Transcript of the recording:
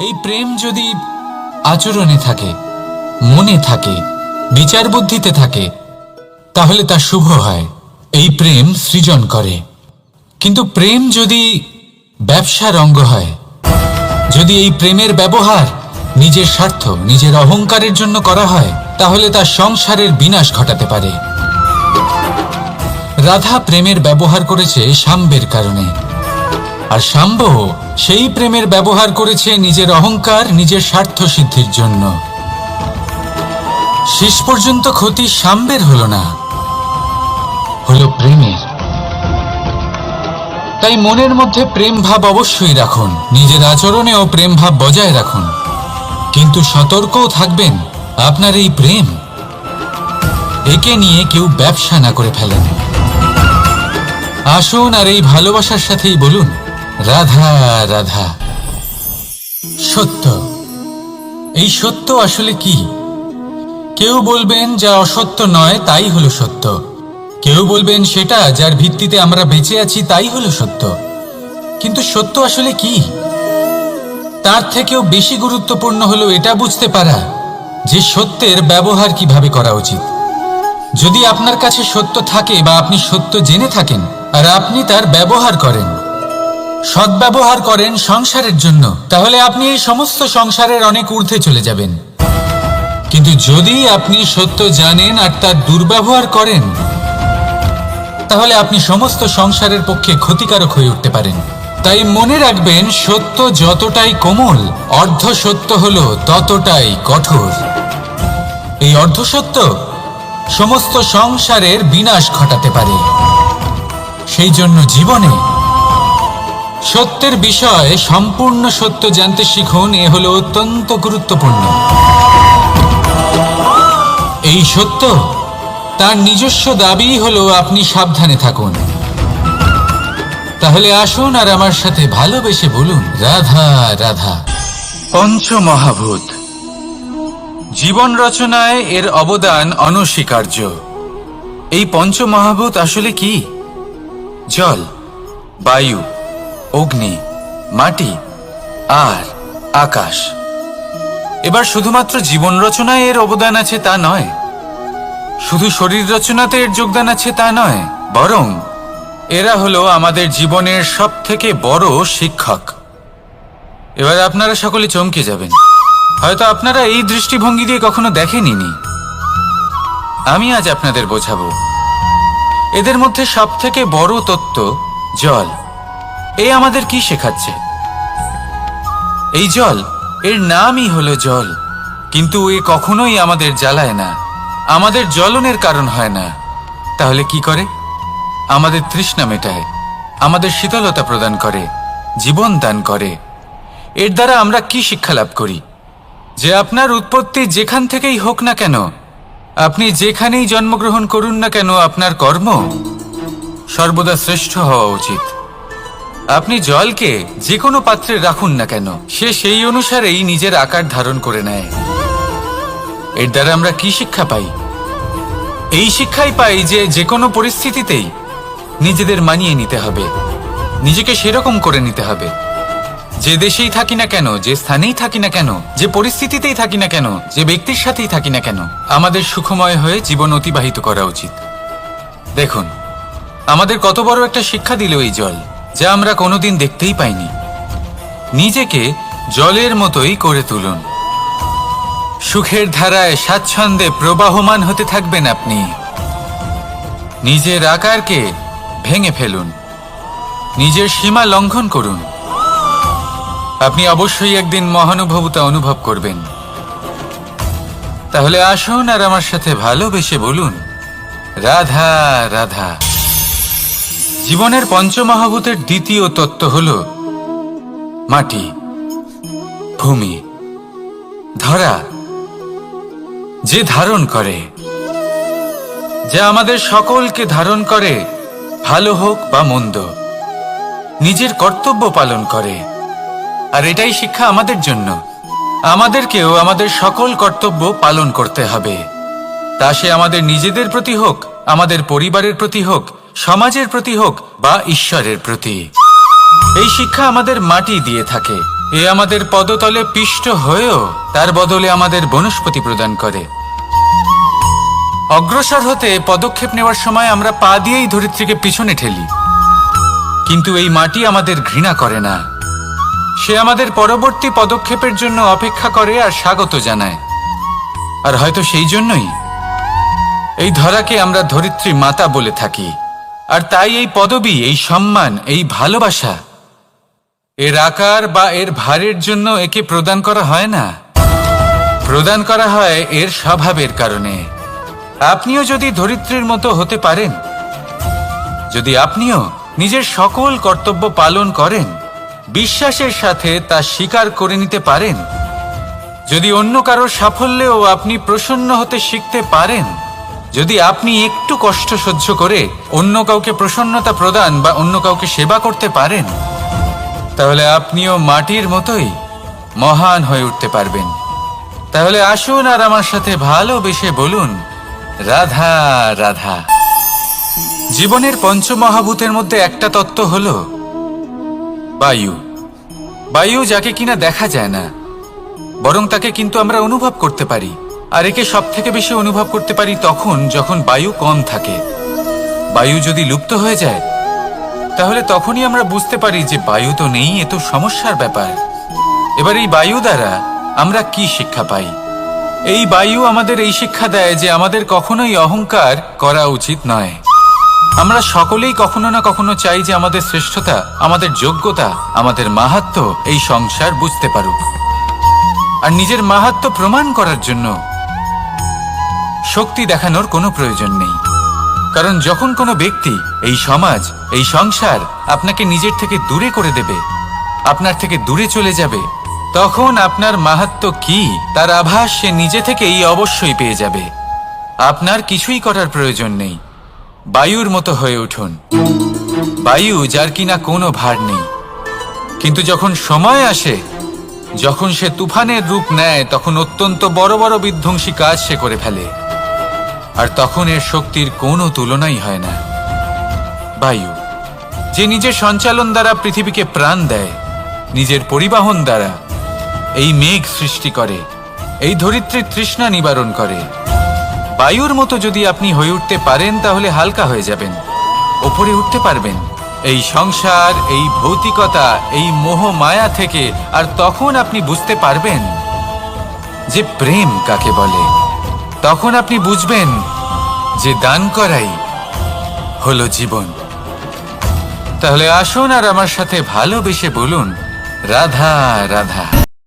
এই প্রেম যদি আচরণে থাকে, মনে থাকে, বিচার বুদ্ধিতে থাকে, তাহলে তা শুভ হয়। এই প্রেম সৃজন করে। কিন্তু প্রেম যদি ব্যবসার অঙ্গ হয়, যদি এই প্রেমের ব্যবহার নিজের স্বার্থ, নিজের অহংকারের জন্য করা হয়, তাহলে তা সংসারের বিনাশ ঘটাতে পারে। রাধা প্রেমের ব্যবহার করেছে শাম্বের কারণে, আর শাম্ব সেই প্রেমের ব্যবহার করেছে নিজের অহংকার, নিজের স্বার্থ সিদ্ধির জন্য। শেষ পর্যন্ত ক্ষতি শাম্বের হলো না, হলো প্রেমের। তাই মনের মধ্যে প্রেম ভাব অবশ্যই রাখুন, নিজের আচরণেও প্রেম ভাব বজায় রাখুন, কিন্তু সতর্কও থাকবেন আপনার এই প্রেম, একে নিয়ে কেউ ব্যবসা না করে ফেলেন। আসুন আর এই ভালোবাসার সাথেই বলুন, রাধা রাধা। সত্য, এই সত্য আসলে কি? কেউ বলবেন যা অসত্য নয় তাই হলো সত্য, কেউ বলবেন সেটা যার ভিত্তিতে আমরা বেঁচে আছি তাই হলো সত্য। কিন্তু সত্য আসলে কি? তার থেকেও বেশি গুরুত্বপূর্ণ হলো এটা বুঝতে পারা যে সত্যের ব্যবহার কিভাবে করা উচিত। যদি আপনার কাছে সত্য থাকে বা আপনি সত্য জেনে থাকেন আর আপনি তার ব্যবহার করেন, সদ্ব্যবহার করেন সংসারের জন্য, তাহলে আপনি এই সমস্ত সংসারের অনেক ঊর্ধ্বে চলে যাবেন। কিন্তু যদি আপনি সত্য জানেন আর তার দুর্ব্যবহার করেন, তাহলে আপনি সমস্ত সংসারের পক্ষে ক্ষতিকারক হয়ে উঠতে পারেন। তাই মনে রাখবেন, সত্য যতটাই কোমল, অর্ধ সত্য হলো ততটাই কঠোর। এই অর্ধ সত্য সমস্ত সংসারের বিনাশ ঘটাতে পারে। সেই জন্য জীবনে সত্যের বিষয়ে সম্পূর্ণ সত্য জানতে শিখুন, এ হলো অত্যন্ত গুরুত্বপূর্ণ। এই সত্য তার নিজস্ব দাবি হলো আপনি সাবধানে থাকুন। তাহলে আসুন আর আমার সাথে ভালোবেসে বলুন, রাধা রাধা। পঞ্চমহাভূত জীবন রচনায় এর অবদান অনস্বীকার্য। এই পঞ্চমহাভূত আসলে কি? জল, বায়ু, অগ্নি, মাটি আর আকাশ। এবার শুধুমাত্র জীবন রচনায় এর অবদান আছে তা নয়, শুধু শরীর রচনাতে এর যোগদান আছে তা নয়, বরং এরা হলো আমাদের জীবনের সবথেকে বড় শিক্ষক। এবার আপনারা সকলে চমকে যাবেন, হয়তো আপনারা এই দৃষ্টিভঙ্গি দিয়ে কখনো দেখেননি। আমি আজ আপনাদের বোঝাবো। এদের মধ্যে সবথেকে বড় তত্ত্ব জল। এ আমাদের কি শেখাচ্ছে? এই জল, এর নামই হলো জল, কিন্তু এ কখনোই আমাদের জ্বালায় না, আমাদের জ্বলনের কারণ হয় না। তাহলে কি করে? আমাদের তৃষ্ণা মেটায়, আমাদের শীতলতা প্রদান করে, জীবন দান করে। এর দ্বারা আমরা কি শিক্ষা লাভ করি? যে আপনার উৎপত্তি যেখান থেকেই হোক না কেন, আপনি যেখানেই জন্মগ্রহণ করুন না কেন, আপনার কর্ম সর্বদা শ্রেষ্ঠ হওয়া উচিত। আপনি জলকে যে কোনো পাত্রে রাখুন না কেন, সে সেই অনুসারেই নিজের আকার ধারণ করে নেয়। এর দ্বারা আমরা কি শিক্ষা পাই? এই শিক্ষাই পাই যে যে কোনো পরিস্থিতিতেই নিজেদের মানিয়ে নিতে হবে, নিজেকে সেরকম করে নিতে হবে। যে দেশেই থাকি না কেন, যে স্থানেই থাকি না কেন, যে পরিস্থিতিতেই থাকি না কেন, যে ব্যক্তির সাথেই থাকি না কেন, আমাদের সুখময় হয়ে জীবন অতিবাহিত করা উচিত। দেখুন, আমাদের কত বড় একটা শিক্ষা দিল এই জল, যা আমরা কোনোদিন দেখতেই পাইনি। নিজেকে জলের মতোই করে তুলুন। সুখের ধারায় স্বাচ্ছন্দ্যে প্রবাহমান হতে থাকবেন আপনি। নিজের আকারকে ভেঙে ফেলুন, নিজের সীমা লঙ্ঘন করুন। আপনি অবশ্যই একদিন মহানুভবতা অনুভব করবেন। তাহলে আসুন আর আমার সাথে ভালোবেসে বলুন, রাধা রাধা। জীবনের পঞ্চমহাভূতের দ্বিতীয় তত্ত্ব হল মাটি, ভূমি, ধরা, যে ধারণ করে, যা আমাদের সকলকে ধারণ করে, ভালো হোক বা মন্দ, নিজের কর্তব্য পালন করে। আর এটাই শিক্ষা আমাদের জন্য। আমাদেরকেও আমাদের সকল কর্তব্য পালন করতে হবে, তা সে আমাদের নিজেদের প্রতি হোক, আমাদের পরিবারের প্রতি হোক, সমাজের প্রতি হোক বা ঈশ্বরের প্রতি। এই শিক্ষা আমাদের মাটি দিয়ে থাকে। এ আমাদের পদতলে পিষ্ট হয়েও তার বদলে আমাদের বনস্পতি প্রদান করে। অগ্রসর হতে পদক্ষেপ নেওয়ার সময় আমরা পা দিয়েই ধরিত্রীকে পিছনে ঠেলি, কিন্তু এই মাটি আমাদের ঘৃণা করে না। সে আমাদের পরবর্তী পদক্ষেপের জন্য অপেক্ষা করে আর স্বাগত জানায়। আর হয়তো সেই জন্যই এই ধরাকে আমরা ধরিত্রী মাতা বলে থাকি। আর তাই এই পদবি, এই সম্মান, এই ভালোবাসা এর আকার বা এর ভারের জন্য একে প্রদান করা হয় না, প্রদান করা হয় এর স্বভাবের কারণে। আপনিও যদি ধরিত্রীর মতো হতে পারেন, যদি আপনিও নিজের সকল কর্তব্য পালন করেন, বিশ্বাসের সাথে তা স্বীকার করে নিতে পারেন, যদি অন্য কারোর সাফল্যেও আপনি প্রসন্ন হতে শিখতে পারেন, যদি আপনি একটু কষ্ট সহ্য করে অন্য কাউকে প্রসন্নতা প্রদান বা অন্য কাউকে সেবা করতে পারেন, তাহলে আপনিও মাটির মতোই মহান হয়ে উঠতে পারবেন। তাহলে আসুন আর আমার সাথে ভালোবেসে বলুন, রাধা রাধা। জীবনের পঞ্চমহাভূতের মধ্যে একটা তত্ত্ব হলো বায়ু। বায়ু যাকে কিনা দেখা যায় না, বরং তাকে কিন্তু আমরা অনুভব করতে পারি। আর একে সব থেকে বেশি অনুভব করতে পারি তখন যখন বায়ু কম থাকে। বায়ু যদি লুপ্ত হয়ে যায়, তাহলে তখনই আমরা বুঝতে পারি যে বায়ু তো নেই, এ তো সমস্যার ব্যাপার। এবার এই বায়ু দ্বারা আমরা কি শিক্ষা পাই? এই বায়ু আমাদের এই শিক্ষা দেয় যে আমাদের কখনোই অহংকার করা উচিত নয়। আমরা সকলেই কখনো না কখনো চাই যে আমাদের শ্রেষ্ঠতা, আমাদের যোগ্যতা, আমাদের মাহাত্ম্য এই সংসার বুঝতে পারুক। আর নিজের মাহাত্ম্য প্রমাণ করার জন্য শক্তি দেখানোর কোনো প্রয়োজন নেই। কারণ যখন কোনো ব্যক্তি, এই সমাজ, এই সংসার আপনাকে নিজের থেকে দূরে করে দেবে, আপনার থেকে দূরে চলে যাবে, তখন আপনার মাহাত্ম্য কি তার আভাস সে নিজে থেকেই অবশ্যই পেয়ে যাবে। আপনার কিছুই করার প্রয়োজন নেই। বায়ুর মতো হয়ে উঠুন। বায়ু যার কিনা কোনো ভার নেই, কিন্তু যখন সময় আসে, যখন সে তুফানের রূপ নেয়, তখন অত্যন্ত বড় বড় বিধ্বংসী কাজ সে করে ফেলে। আর তখন এর শক্তির কোনো তুলনাই হয় না। বায়ু যে নিজের সঞ্চালন দ্বারা পৃথিবীকে প্রাণ দেয়, নিজের পরিবহন দ্বারা এই মেঘ সৃষ্টি করে, এই ধরিত্রীর তৃষ্ণা নিবারণ করে। বায়ুর মতো যদি আপনি হয়ে উঠতে পারেন, তাহলে হালকা হয়ে যাবেন, ওপরে উঠতে পারবেন এই সংসার, এই ভৌতিকতা, এই মোহ মায়া থেকে। আর তখন আপনি বুঝতে পারবেন যে প্রেম কাকে বলে। তখন আপনি বুঝবেন যে দান করাই হলো জীবন। তাহলে আসুন আর আমার সাথে ভালোবেসে বলুন, রাধা রাধা।